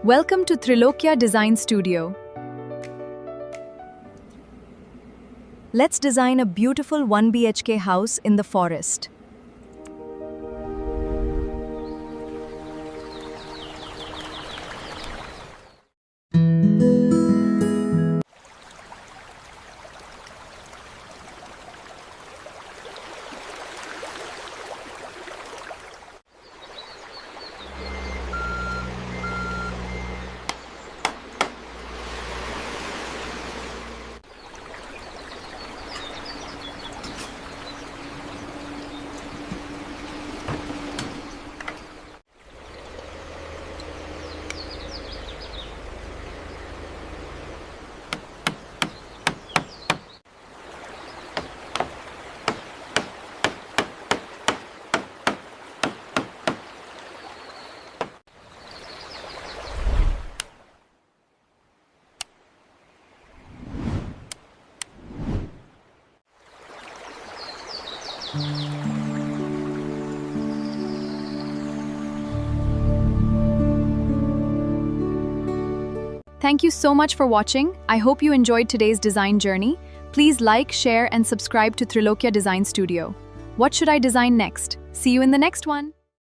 Welcome to Trilokya Design Studio. Let's design a beautiful 1 BHK house in the forest. Thank you so much for watching. I hope you enjoyed today's design journey. Please like, share, and subscribe to Trilokya Design Studio. What should I design next? See you in the next one.